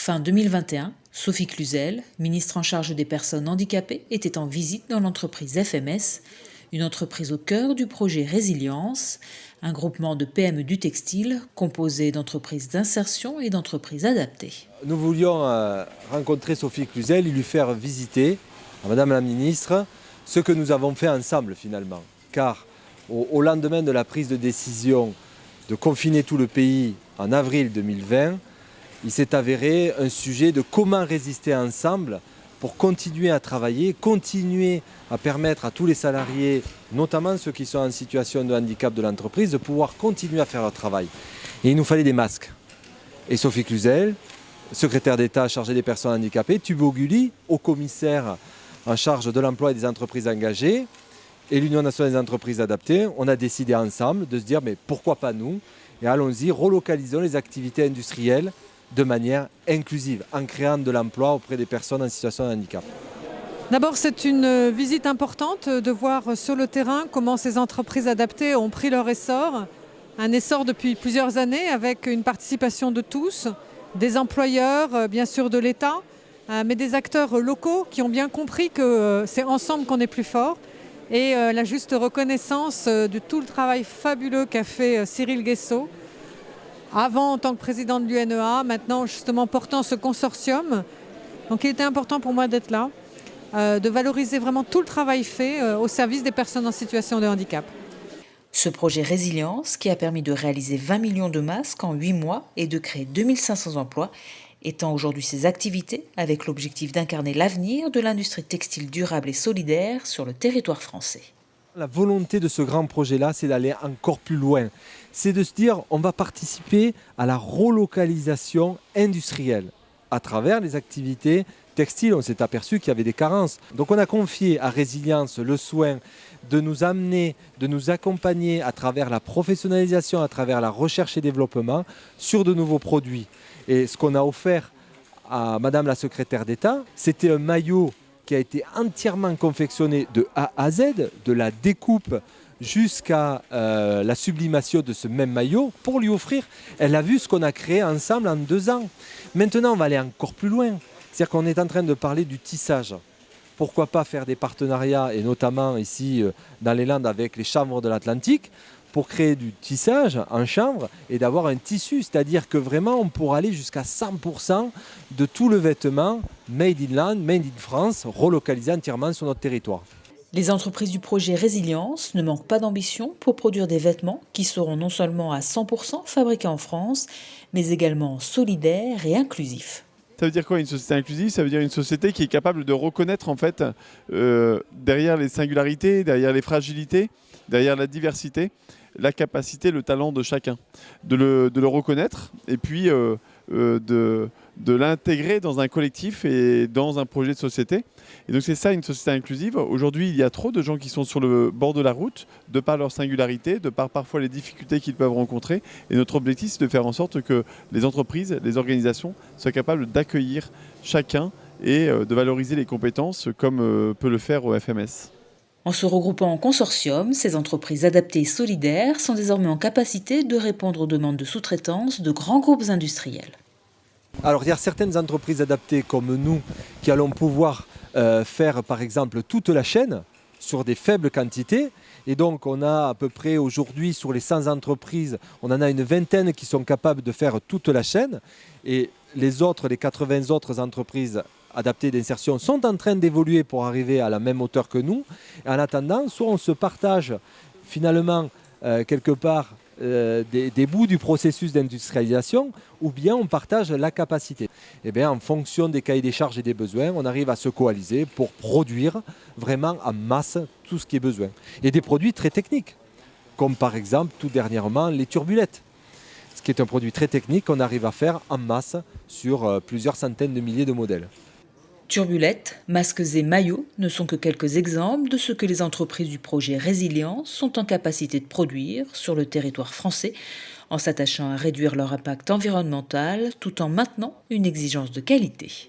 Fin 2021, Sophie Cluzel, ministre en charge des personnes handicapées, était en visite dans l'entreprise FMS, une entreprise au cœur du projet Résilience, un groupement de PME du textile composé d'entreprises d'insertion et d'entreprises adaptées. Nous voulions rencontrer Sophie Cluzel et lui faire visiter, à Madame la ministre, ce que nous avons fait ensemble finalement. Car au lendemain de la prise de décision de confiner tout le pays en avril 2020, il s'est avéré un sujet de comment résister ensemble pour continuer à travailler, continuer à permettre à tous les salariés, notamment ceux qui sont en situation de handicap de l'entreprise, de pouvoir continuer à faire leur travail. Et il nous fallait des masques. Et Sophie Cluzel, secrétaire d'État chargée des personnes handicapées, Thibaut Gulli, haut commissaire en charge de l'emploi et des entreprises engagées, et l'Union nationale des entreprises adaptées, on a décidé ensemble de se dire mais pourquoi pas nous, et allons-y, relocalisons les activités industrielles de manière inclusive, en créant de l'emploi auprès des personnes en situation de handicap. D'abord, c'est une visite importante de voir sur le terrain comment ces entreprises adaptées ont pris leur essor. Un essor depuis plusieurs années avec une participation de tous, des employeurs, bien sûr de l'État, mais des acteurs locaux qui ont bien compris que c'est ensemble qu'on est plus fort. Et la juste reconnaissance de tout le travail fabuleux qu'a fait Cyril Guessot, avant en tant que président de l'UNEA, maintenant justement portant ce consortium. Donc il était important pour moi d'être là, de valoriser vraiment tout le travail fait au service des personnes en situation de handicap. Ce projet Résilience, qui a permis de réaliser 20 millions de masques en 8 mois et de créer 2500 emplois, étend aujourd'hui ses activités avec l'objectif d'incarner l'avenir de l'industrie textile durable et solidaire sur le territoire français. La volonté de ce grand projet-là, c'est d'aller encore plus loin. C'est de se dire, on va participer à la relocalisation industrielle à travers les activités textiles. On s'est aperçu qu'il y avait des carences. Donc on a confié à Résilience le soin de nous amener, de nous accompagner à travers la professionnalisation, à travers la recherche et développement sur de nouveaux produits. Et ce qu'on a offert à Madame la secrétaire d'État, c'était un maillot qui a été entièrement confectionné de A à Z, de la découpe jusqu'à la sublimation de ce même maillot pour lui offrir. Elle a vu ce qu'on a créé ensemble en 2 ans. Maintenant, on va aller encore plus loin. C'est-à-dire qu'on est en train de parler du tissage. Pourquoi pas faire des partenariats, et notamment ici dans les Landes avec les chambres de l'Atlantique, pour créer du tissage en chanvre et d'avoir un tissu. C'est-à-dire que vraiment, on pourra aller jusqu'à 100% de tout le vêtement made in land, made in France, relocalisé entièrement sur notre territoire. Les entreprises du projet Résilience ne manquent pas d'ambition pour produire des vêtements qui seront non seulement à 100% fabriqués en France, mais également solidaires et inclusifs. Ça veut dire quoi une société inclusive? Ça veut dire une société qui est capable de reconnaître en fait derrière les singularités, derrière les fragilités, derrière la diversité, la capacité, le talent de chacun, de le reconnaître et puis de l'intégrer dans un collectif et dans un projet de société. Et donc c'est ça une société inclusive. Aujourd'hui, il y a trop de gens qui sont sur le bord de la route, de par leur singularité, de par parfois les difficultés qu'ils peuvent rencontrer. Et notre objectif, c'est de faire en sorte que les entreprises, les organisations soient capables d'accueillir chacun et de valoriser les compétences comme peut le faire au FMS. En se regroupant en consortium, ces entreprises adaptées et solidaires sont désormais en capacité de répondre aux demandes de sous-traitance de grands groupes industriels. Alors il y a certaines entreprises adaptées comme nous qui allons pouvoir faire par exemple toute la chaîne sur des faibles quantités. Et donc on a à peu près aujourd'hui sur les 100 entreprises, on en a une vingtaine qui sont capables de faire toute la chaîne. Et les 80 autres entreprises adaptées d'insertion sont en train d'évoluer pour arriver à la même hauteur que nous. Et en attendant, soit on se partage finalement quelque part des bouts du processus d'industrialisation, ou bien on partage la capacité. Et bien, en fonction des cahiers des charges et des besoins, on arrive à se coaliser pour produire vraiment en masse tout ce qui est besoin. Et des produits très techniques, comme par exemple tout dernièrement les turbulettes, ce qui est un produit très technique qu'on arrive à faire en masse sur plusieurs centaines de milliers de modèles. Turbulettes, masques et maillots ne sont que quelques exemples de ce que les entreprises du projet Résilience sont en capacité de produire sur le territoire français en s'attachant à réduire leur impact environnemental tout en maintenant une exigence de qualité.